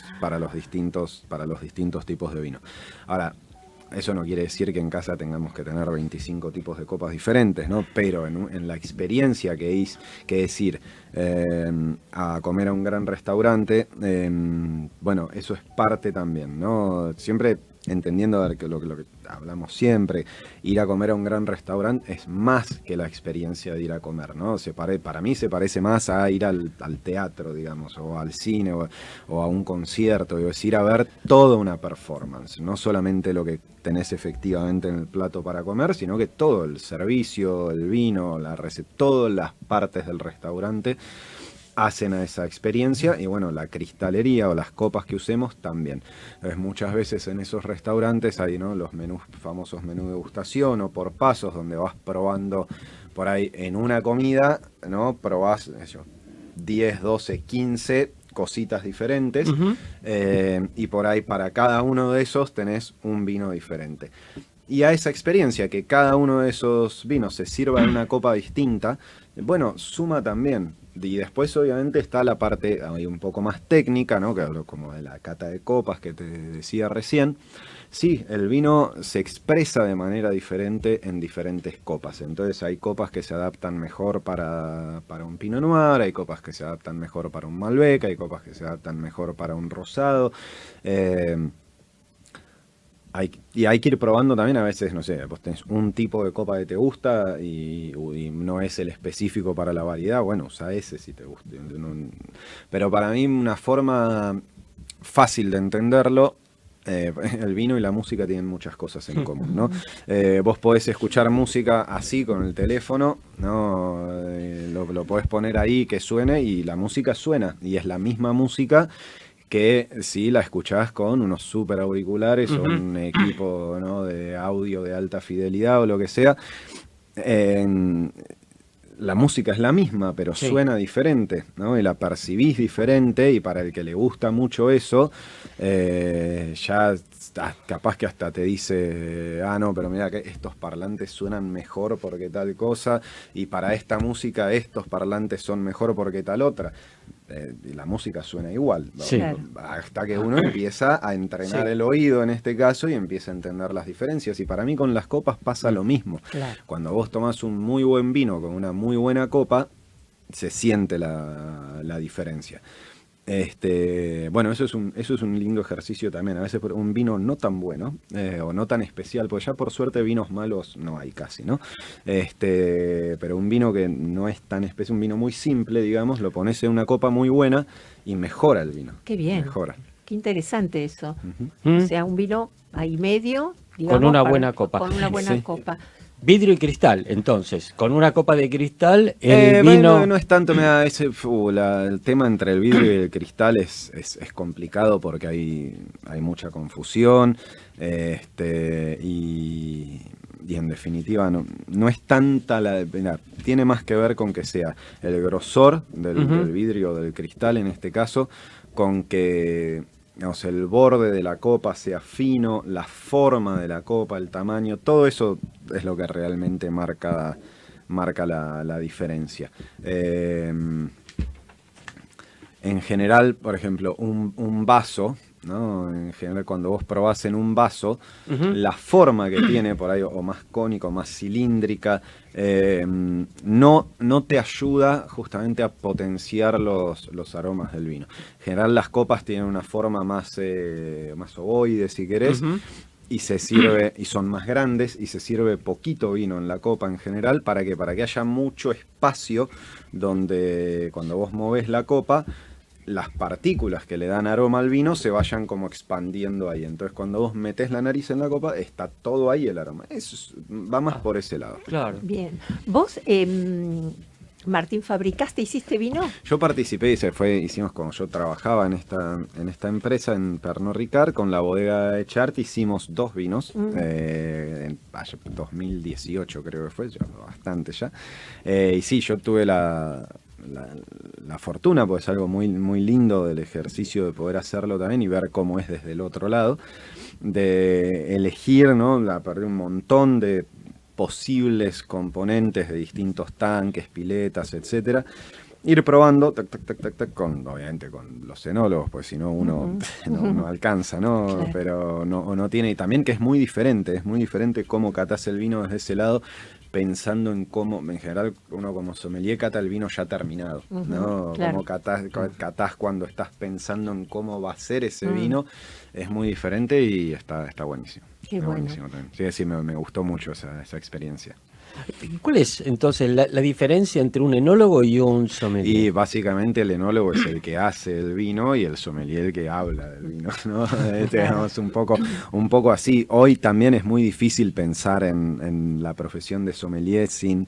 distintos tipos de vino. Ahora, eso no quiere decir que en casa tengamos que tener 25 tipos de copas diferentes, ¿no? Pero en la experiencia que es ir a comer a un gran restaurante, bueno, eso es parte también, ¿no? Siempre entendiendo lo que hablamos siempre, ir a comer a un gran restaurante es más que la experiencia de ir a comer, ¿no? Para mí se parece más a ir al teatro, digamos, o al cine, o a un concierto, es ir a ver toda una performance, no solamente lo que tenés efectivamente en el plato para comer, sino que todo, el servicio, el vino, todas las partes del restaurante hacen a esa experiencia, y bueno, la cristalería o las copas que usemos también. Entonces, muchas veces en esos restaurantes hay, ¿no?, los famosos menús de degustación o por pasos, donde vas probando por ahí en una comida, ¿no? Probás 10, 12, 15 cositas diferentes, y por ahí para cada uno de esos tenés un vino diferente. Y a esa experiencia, que cada uno de esos vinos se sirva en una copa distinta, bueno, suma también. Y después obviamente está la parte ahí un poco más técnica, ¿no?, que hablo como de la cata de copas que te decía recién. Sí, el vino se expresa de manera diferente en diferentes copas. Entonces hay copas que se adaptan mejor para un Pinot Noir, hay copas que se adaptan mejor para un Malbec, hay copas que se adaptan mejor para un rosado. Hay que ir probando también. A veces, no sé, vos tenés un tipo de copa que te gusta y no es el específico para la variedad, bueno, usa ese si te gusta. Pero para mí una forma fácil de entenderlo, el vino y la música tienen muchas cosas en común, ¿no? Vos podés escuchar música así con el teléfono, ¿no? Lo podés poner ahí que suene y la música suena, y es la misma música que si la escuchás con unos super auriculares o un equipo, ¿no?, de audio de alta fidelidad o lo que sea. La música es la misma, pero sí, suena diferente, ¿no? Y la percibís diferente, y para el que le gusta mucho eso, ya capaz que hasta te dice, no, pero mira que estos parlantes suenan mejor porque tal cosa, y para esta música estos parlantes son mejor porque tal otra. Y la música suena igual, ¿no? Sí. Hasta que uno empieza a entrenar el oído en este caso y empieza a entender las diferencias. Y para mí con las copas pasa lo mismo. Claro. Cuando vos tomás un muy buen vino con una muy buena copa, se siente la diferencia. Bueno, eso es un lindo ejercicio también. A veces un vino no tan bueno o no tan especial, porque ya por suerte vinos malos no hay casi, ¿no? Pero un vino que no es tan especial, un vino muy simple, digamos, lo pones en una copa muy buena y mejora el vino. Qué bien. Mejora. Qué interesante eso. O sea, un vino ahí medio, digamos, con una buena copa. Con una buena Sí. copa. Vidrio y cristal, entonces, con una copa de cristal, el vino... No es tanto, el tema entre el vidrio y el cristal es complicado porque hay mucha confusión, y en definitiva no es tanta tiene más que ver con que sea el grosor del vidrio o del cristal en este caso, con que, digamos, el borde de la copa sea fino, la forma de la copa, el tamaño, todo eso es lo que realmente marca la diferencia. En general, por ejemplo, un vaso ¿no? En general, cuando vos probás en un vaso, Ujú. la forma que tiene por ahí, o más cónica, o más cilíndrica, no te ayuda justamente a potenciar los aromas del vino. En general, las copas tienen una forma más ovoide, si querés, Ujú. y se sirve, y son más grandes, y se sirve poquito vino en la copa en general, ¿para qué? Para que haya mucho espacio donde cuando vos movés la copa, las partículas que le dan aroma al vino se vayan como expandiendo ahí. Entonces cuando vos metés la nariz en la copa, está todo ahí el aroma. Va más por ese lado. Claro. Bien. Vos, Martín, ¿fabricaste, hiciste vino? Yo participé, hicimos como yo trabajaba en esta empresa, en Pernod Ricard, con la bodega de Chart, hicimos 2 vinos, en 2018 creo que fue, ya bastante ya. Y sí, yo tuve la fortuna, pues es algo muy, muy lindo del ejercicio de poder hacerlo también y ver cómo es desde el otro lado, de elegir, ¿no? Perdí un montón de posibles componentes de distintos tanques, piletas, etcétera. Ir probando, tac, tac, tac, tac, tac, obviamente con los enólogos, pues si no uno no alcanza, ¿no? Claro. Pero no tiene, y también que es muy diferente cómo catás el vino desde ese lado, pensando en cómo, en general, uno como sommelier cata el vino ya terminado, ¿no? claro. Como catás cuando estás pensando en cómo va a ser ese vino, es muy diferente y está buenísimo. Qué Está bueno. buenísimo también. Sí, me gustó mucho esa experiencia. ¿Cuál es entonces la diferencia entre un enólogo y un sommelier? Y básicamente el enólogo es el que hace el vino y el sommelier el que habla del vino, ¿no? Digamos, un poco así. Hoy también es muy difícil pensar en la profesión de sommelier sin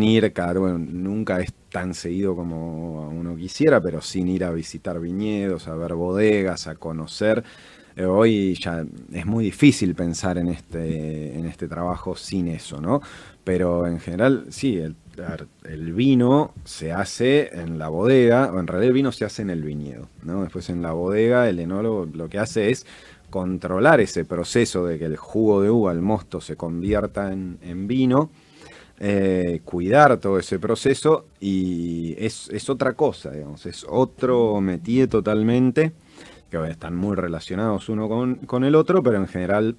ir, bueno, nunca es tan seguido como uno quisiera, pero sin ir a visitar viñedos, a ver bodegas, a conocer. Hoy ya es muy difícil pensar en este trabajo sin eso, ¿no? Pero en general, sí, el vino se hace en la bodega, o en realidad el vino se hace en el viñedo, ¿no? Después en la bodega el enólogo lo que hace es controlar ese proceso de que el jugo de uva, el mosto, se convierta en vino, cuidar todo ese proceso, y es otra cosa, digamos, es otro métier totalmente, que están muy relacionados uno con el otro, pero en general,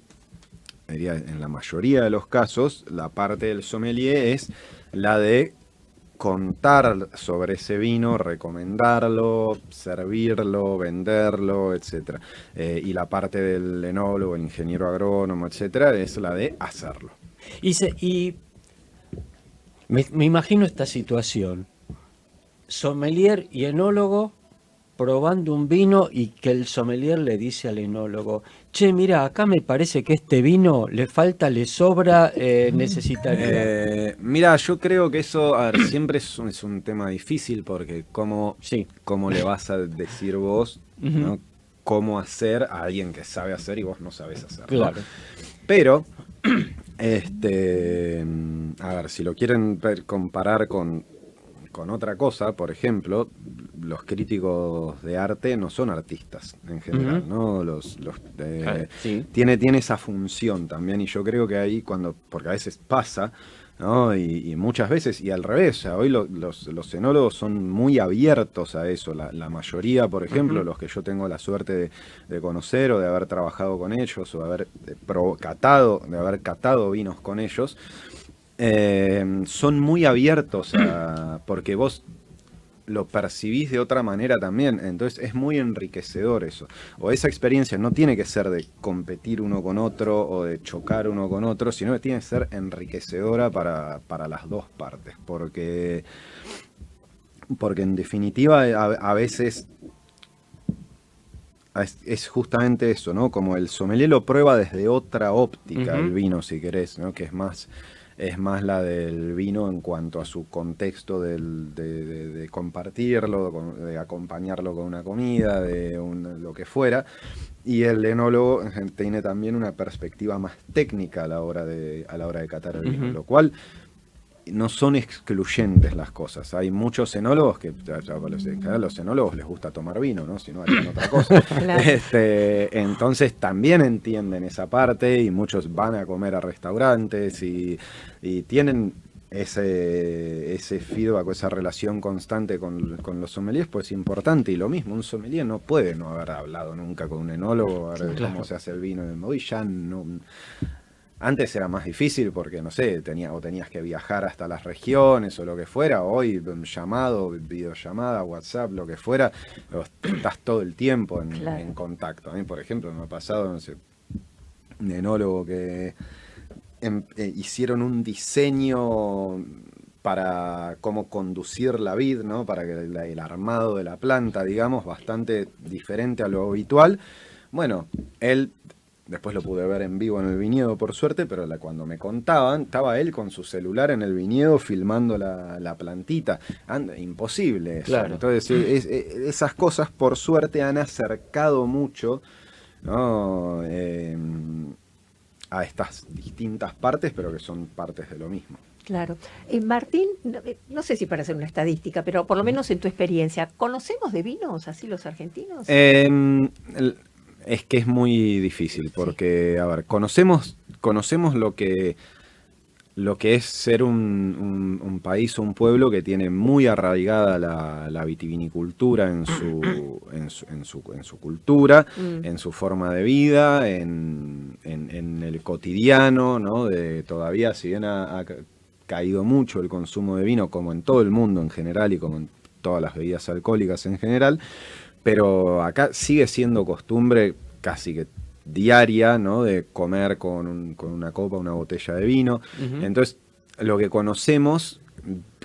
diría, en la mayoría de los casos, la parte del sommelier es la de contar sobre ese vino, recomendarlo, servirlo, venderlo, etcétera. Y la parte del enólogo, el ingeniero agrónomo, etcétera, es la de hacerlo. Y me imagino esta situación. Sommelier y enólogo probando un vino y que el sommelier le dice al enólogo: che, mira, acá me parece que este vino le falta, le sobra, necesitaría. Mira, yo creo que eso, a ver, siempre es un tema difícil, porque cómo le vas a decir vos, ¿no? Cómo hacer a alguien que sabe hacer y vos no sabés hacer, ¿no? Claro. Pero, a ver, si lo quieren comparar con otra cosa, por ejemplo, los críticos de arte no son artistas en general, ¿no? Sí. Tiene esa función también, y yo creo que ahí porque a veces pasa, ¿no? Y muchas veces, y al revés, o sea, hoy los enólogos son muy abiertos a eso. La mayoría, por ejemplo, los que yo tengo la suerte de conocer, o de haber trabajado con ellos, o de haber catado vinos con ellos, son muy abiertos porque vos lo percibís de otra manera también, entonces es muy enriquecedor eso. O esa experiencia no tiene que ser de competir uno con otro o de chocar uno con otro, sino que tiene que ser enriquecedora para las dos partes, porque en definitiva a veces es justamente eso, ¿no? Como el sommelier lo prueba desde otra óptica, el vino, si querés, ¿no? Que es más la del vino en cuanto a su contexto de compartirlo, de acompañarlo con una comida, lo que fuera. Y el enólogo tiene también una perspectiva más técnica a la hora de catar el vino, lo cual no son excluyentes las cosas. Hay muchos enólogos que, a los enólogos les gusta tomar vino, ¿no? Si no harían otra cosa. Claro. Entonces también entienden esa parte, y muchos van a comer a restaurantes y tienen ese feedback o esa relación constante con los sommeliers pues es importante. Y lo mismo, un sommelier no puede no haber hablado nunca con un enólogo, a ver cómo se hace el vino. Hoy ya no. Antes era más difícil porque, no sé, tenías que viajar hasta las regiones o lo que fuera. Hoy, llamado, videollamada, WhatsApp, lo que fuera, estás todo el tiempo en contacto. A mí, por ejemplo, me ha pasado, no sé, un enólogo que hicieron un diseño para cómo conducir la vid, ¿no? Para que el armado de la planta, digamos, bastante diferente a lo habitual. Bueno, él... Después lo pude ver en vivo en el viñedo, por suerte, pero cuando me contaban, estaba él con su celular en el viñedo filmando la plantita. Imposible eso. Claro. Entonces, esas cosas, por suerte, han acercado mucho, ¿no? A estas distintas partes, pero que son partes de lo mismo. Claro. Martín, no sé si para hacer una estadística, pero por lo menos en tu experiencia, ¿conocemos de vinos así los argentinos? Es que es muy difícil porque, a ver, conocemos lo que es ser un país o un pueblo que tiene muy arraigada la vitivinicultura en su cultura, en su forma de vida, en el cotidiano, ¿no? Todavía, si bien ha caído mucho el consumo de vino, como en todo el mundo en general y como en todas las bebidas alcohólicas en general, pero acá sigue siendo costumbre casi que diaria, ¿no? De comer con una copa, una botella de vino. Entonces, lo que conocemos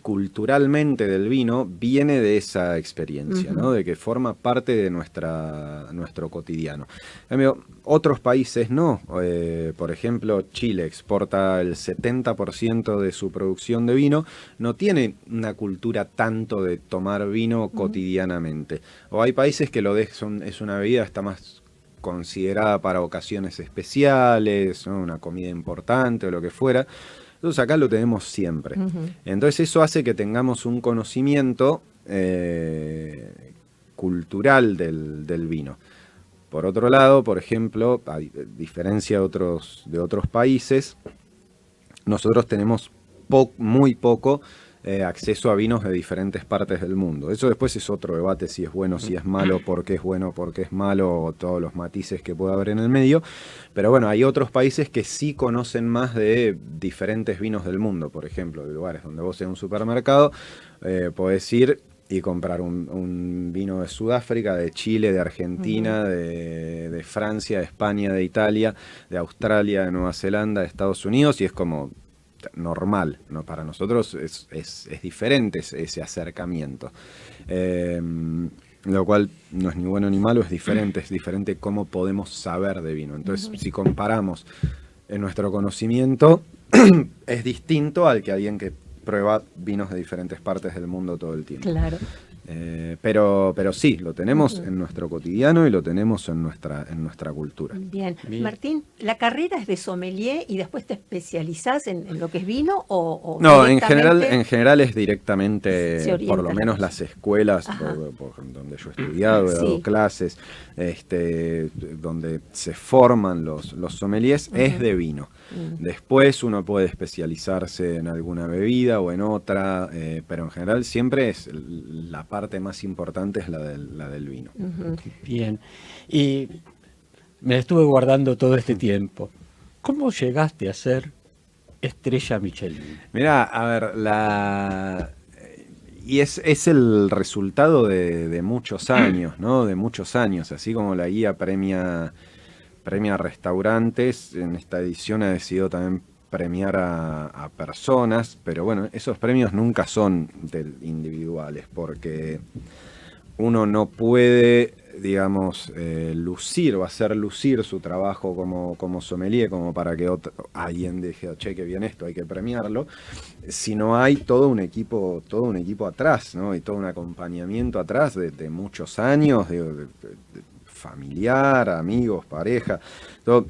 culturalmente del vino viene de esa experiencia, ¿no? De que forma parte de nuestro cotidiano. En cambio, otros países no. Por ejemplo, Chile exporta el 70% de su producción de vino, no tiene una cultura tanto de tomar vino cotidianamente. O hay países que es una bebida está más considerada para ocasiones especiales, ¿no? Una comida importante o lo que fuera. Entonces acá lo tenemos siempre. Entonces eso hace que tengamos un conocimiento cultural del vino. Por otro lado, por ejemplo, a diferencia de otros países, nosotros tenemos muy poco acceso a vinos de diferentes partes del mundo. Eso después es otro debate, si es bueno, si es malo, por qué es bueno, por qué es malo, o todos los matices que pueda haber en el medio. Pero bueno, hay otros países que sí conocen más de diferentes vinos del mundo. Por ejemplo, de lugares donde vos en un supermercado podés ir y comprar un vino de Sudáfrica, de Chile, de Argentina, de Francia, de España, de Italia, de Australia, de Nueva Zelanda, de Estados Unidos, y es como normal, ¿no? Para nosotros es diferente ese acercamiento. Lo cual no es ni bueno ni malo, es diferente cómo podemos saber de vino. Entonces, si comparamos en nuestro conocimiento, es distinto al que alguien que prueba vinos de diferentes partes del mundo todo el tiempo. Claro. Pero sí, lo tenemos en nuestro cotidiano y lo tenemos en nuestra cultura. Bien. Martín, ¿la carrera es de sommelier y después te especializás en lo que es vino o no, en general es directamente, por lo menos la las escuelas por donde yo he estudiado, he dado clases, donde se forman los sommeliers, es de vino. Después uno puede especializarse en alguna bebida o en otra, pero en general siempre es la parte más importante es la del vino. Bien. Y me estuve guardando todo este tiempo. ¿Cómo llegaste a ser estrella Michelin? Mirá, a ver, y es el resultado de muchos años, ¿no? De muchos años, así como la guía premia restaurantes, en esta edición ha decidido también premiar a personas, pero bueno, esos premios nunca son individuales, porque uno no puede, digamos, lucir o hacer lucir su trabajo como sommelier, como para que alguien deje, che, que bien esto, hay que premiarlo, si no hay todo un equipo atrás, ¿no? Y todo un acompañamiento atrás de muchos años, de familiar, amigos, pareja, todo.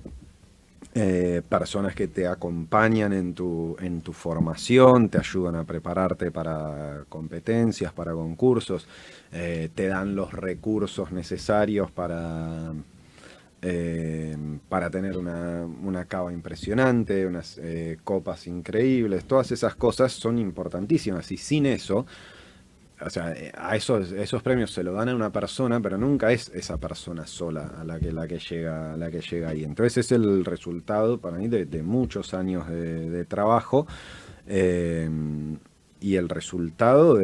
Personas que te acompañan en tu formación, te ayudan a prepararte para competencias, para concursos, te dan los recursos necesarios para para tener una cava impresionante, unas copas increíbles. Todas esas cosas son importantísimas y sin eso, o sea, esos premios se lo dan a una persona, pero nunca es esa persona sola a la que llega ahí. Entonces es el resultado para mí de muchos años de trabajo, y el resultado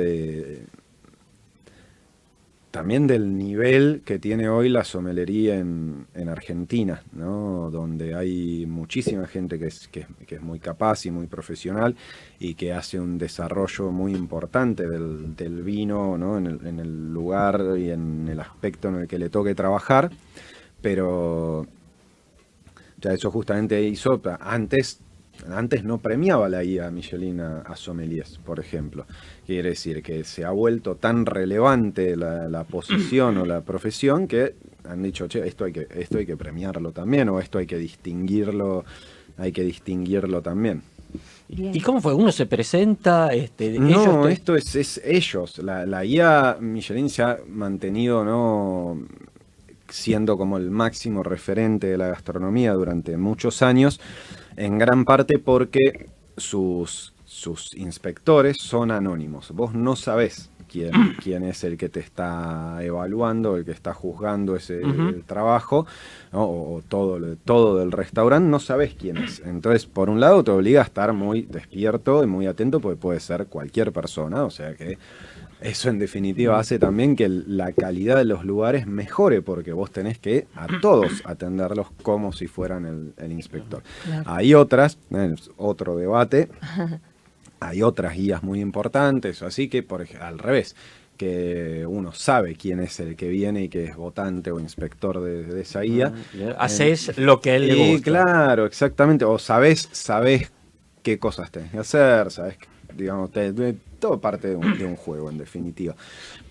también del nivel que tiene hoy la somelería en Argentina, ¿no? Donde hay muchísima gente que es muy capaz y muy profesional y que hace un desarrollo muy importante del vino, ¿no? En el lugar y en el aspecto en el que le toque trabajar, pero ya eso justamente hizo, antes no premiaba la guía Michelin a sommeliers, por ejemplo. Quiere decir que se ha vuelto tan relevante la posición o la profesión que han dicho, che, esto hay que premiarlo también, o esto hay que distinguirlo también. Bien. ¿Y cómo fue? ¿Uno se presenta? No, esto es ellos. La guía Michelin se ha mantenido, ¿no?, siendo como el máximo referente de la gastronomía durante muchos años, en gran parte porque sus inspectores son anónimos. Vos no sabés quién es el que te está evaluando, el que está juzgando el trabajo, ¿no? O todo del restaurante, no sabés quién es. Entonces, por un lado, te obliga a estar muy despierto y muy atento, porque puede ser cualquier persona, o sea que eso en definitiva hace también que la calidad de los lugares mejore, porque vos tenés que a todos atenderlos como si fueran el inspector. Claro. Hay otras, otro debate, hay otras guías muy importantes, así que al revés, que uno sabe quién es el que viene y que es votante o inspector de esa guía. Haces lo que a él le gusta. Claro, exactamente, o sabés qué cosas tenés que hacer, sabés, digamos, todo parte de un juego, en definitiva.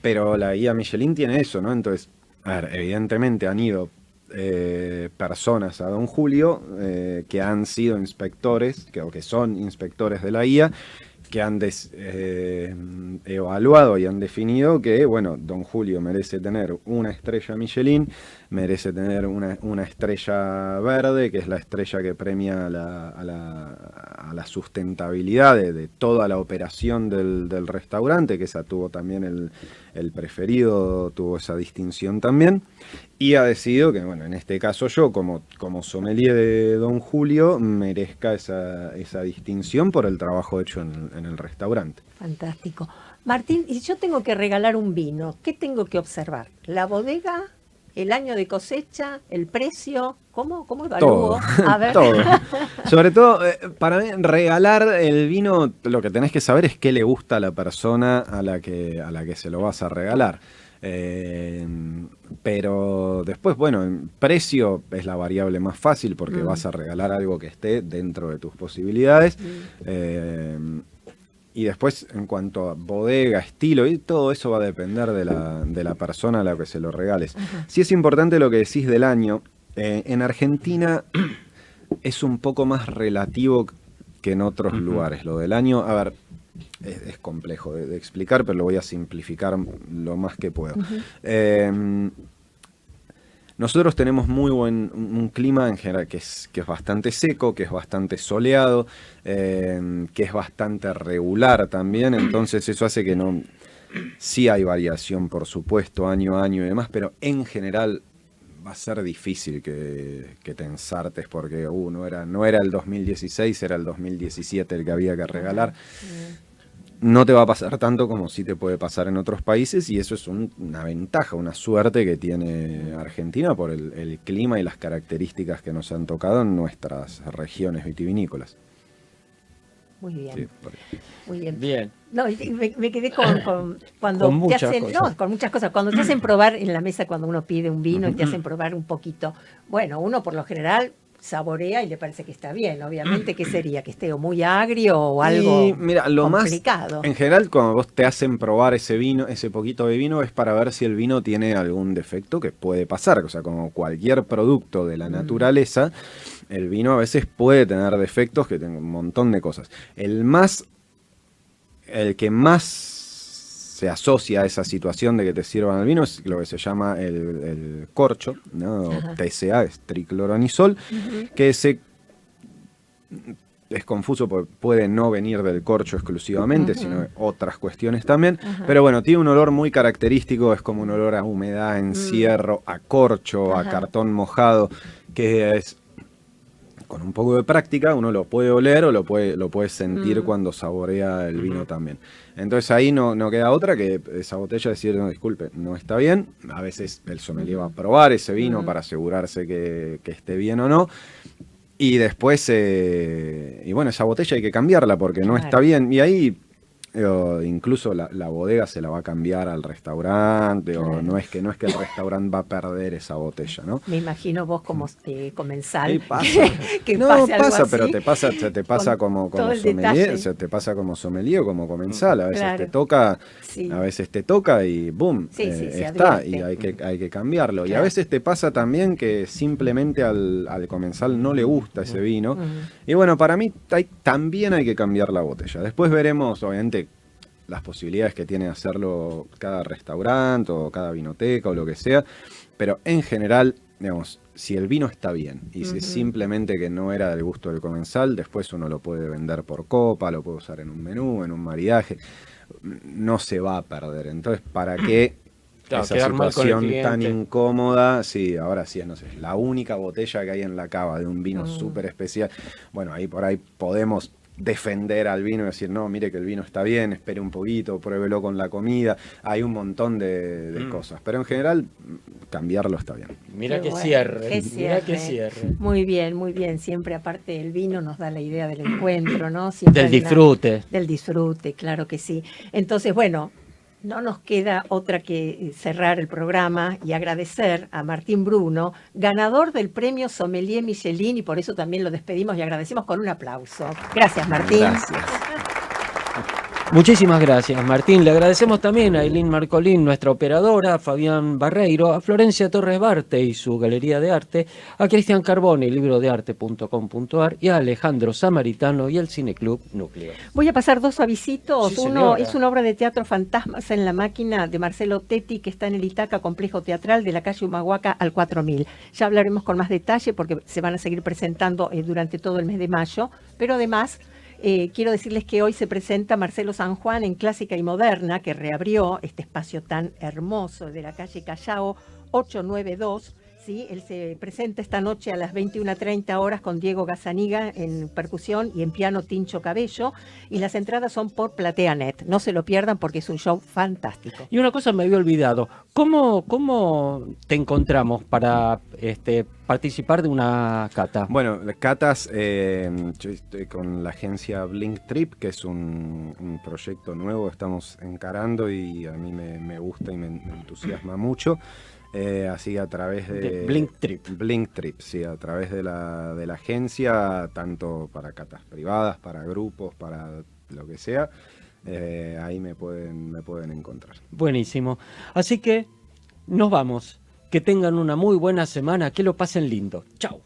Pero la guía Michelin tiene eso, ¿no? Entonces, a ver, evidentemente han ido personas a Don Julio que han sido inspectores, o que son inspectores de la guía, que han evaluado y han definido que, bueno, Don Julio merece tener una estrella Michelin, merece tener una estrella verde, que es la estrella que premia a la sustentabilidad de toda la operación del restaurante, que esa tuvo también el preferido, tuvo esa distinción también, y ha decidido que, bueno, en este caso yo, como sommelier de Don Julio, merezca esa distinción por el trabajo hecho en el restaurante. Fantástico. Martín, y yo tengo que regalar un vino, ¿qué tengo que observar? ¿La bodega? ¿El año de cosecha? ¿El precio? ¿Cómo evalúo? Todo, A ver. todo. Sobre todo, para mí, regalar el vino, lo que tenés que saber es qué le gusta a la persona a la que se lo vas a regalar. Pero después, bueno, el precio es la variable más fácil porque vas a regalar algo que esté dentro de tus posibilidades. Y después, en cuanto a bodega, estilo, y todo eso va a depender de la persona a la que se lo regales. Sí es importante lo que decís del año. En Argentina es un poco más relativo que en otros lugares. Lo del año, a ver, es complejo de explicar, pero lo voy a simplificar lo más que puedo. Nosotros tenemos un clima en general que es bastante seco, que es bastante soleado, que es bastante regular también, entonces eso hace que sí hay variación, por supuesto, año a año y demás, pero en general va a ser difícil que te ensartes porque no era el 2016, era el 2017 el que había que regalar. No te va a pasar tanto como sí te puede pasar en otros países, y eso es una ventaja, una suerte que tiene Argentina por el clima y las características que nos han tocado en nuestras regiones vitivinícolas. Muy bien. Sí, Muy bien. Bien. No, y me quedé cuando Con te muchas hacen, cosas. no, con muchas cosas. Cuando te hacen probar en la mesa, cuando uno pide un vino y te hacen probar un poquito. Bueno, uno por lo general saborea y le parece que está bien. Obviamente, ¿qué sería? Que esté o muy agrio o algo y mira, lo complicado. más, en general, cuando vos te hacen probar ese vino, ese poquito de vino, es para ver si el vino tiene algún defecto, que puede pasar. O sea, como cualquier producto de la naturaleza, el vino a veces puede tener defectos, que tienen un montón de cosas. El que más se asocia a esa situación de que te sirvan el vino es lo que se llama el corcho, ¿no? O TCA, es tricloranisol, que es confuso porque puede no venir del corcho exclusivamente, sino otras cuestiones también. Pero bueno, tiene un olor muy característico, es como un olor a humedad, encierro, a corcho, a cartón mojado, que es, con un poco de práctica, uno lo puede oler o lo puede sentir cuando saborea el vino también. Entonces ahí no queda otra que esa botella decir, no, disculpe, no está bien. A veces el sommelier va a probar ese vino para asegurarse que esté bien o no. Y después, y bueno, esa botella hay que cambiarla porque no está bien. Y ahí incluso la bodega se la va a cambiar al restaurante, o no es que el restaurante va a perder esa botella, ¿no? Me imagino vos como comensal. Sí, pasa. Que No, pase algo pasa, así, pero se te pasa como todo el sommelier, detalle. se te pasa como sommelier o como comensal. A veces Claro. a veces te toca y boom, Sí, se está, advierte. y hay que cambiarlo. Y Claro. a veces te pasa también que simplemente al comensal no le gusta ese vino. Y bueno, para mí también hay que cambiar la botella. Después veremos, obviamente, las posibilidades que tiene de hacerlo cada restaurante o cada vinoteca o lo que sea, pero en general, digamos, si el vino está bien y si es simplemente que no era del gusto del comensal, después uno lo puede vender por copa, lo puede usar en un menú, en un maridaje, no se va a perder. Entonces, ¿para qué Claro, esa quedar mal con el situación tan cliente. incómoda? Sí, ahora sí, no sé, la única botella que hay en la cava de un vino súper especial. Bueno, ahí por ahí podemos defender al vino y decir, no, mire que el vino está bien, espere un poquito, pruébelo con la comida. Hay un montón de cosas, pero en general cambiarlo está bien. Mira Qué que bueno, cierre, qué mira que cierre. cierre. Muy bien, muy bien. Siempre, aparte, el vino nos da la idea del encuentro, ¿no? Siempre Del hay una- disfrute. Del disfrute, claro que sí. Entonces, bueno, no nos queda otra que cerrar el programa y agradecer a Martín Bruno, ganador del premio Sommelier Michelin, y por eso también lo despedimos y agradecemos con un aplauso. Gracias, Martín. Gracias. Muchísimas gracias, Martín. Le agradecemos también a Eileen Marcolín, nuestra operadora, a Fabián Barreiro, a Florencia Torres Barte y su Galería de Arte, a Cristian Carbone, librodearte.com.ar, y a Alejandro Samaritano y el Cineclub Núcleo. Voy a pasar dos avisitos. Sí, Uno señora. es una obra de teatro Fantasmas en la máquina de Marcelo Tetti, que está en el Itaca Complejo Teatral de la calle Humahuaca al 4000. Ya hablaremos con más detalle porque se van a seguir presentando durante todo el mes de mayo, pero además quiero decirles que hoy se presenta Marcelo San Juan en Clásica y Moderna, que reabrió este espacio tan hermoso de la calle Callao 892. ¿Sí? Él se presenta esta noche a las 21:30 horas con Diego Gazzaniga en percusión y en piano Tincho Cabello, y las entradas son por PlateaNet. No se lo pierdan porque es un show fantástico. Y una cosa me había olvidado. ¿Cómo te encontramos para participar de una cata? Bueno, catas, yo estoy con la agencia Blink Trip, que es un proyecto nuevo que estamos encarando y a mí me gusta y me entusiasma mucho. Así a través de Blink Trip. Blink Trip, sí, a través de la agencia, tanto para catas privadas, para grupos, para lo que sea, ahí me pueden encontrar. Buenísimo. Así que nos vamos. Que tengan una muy buena semana, que lo pasen lindo. Chao.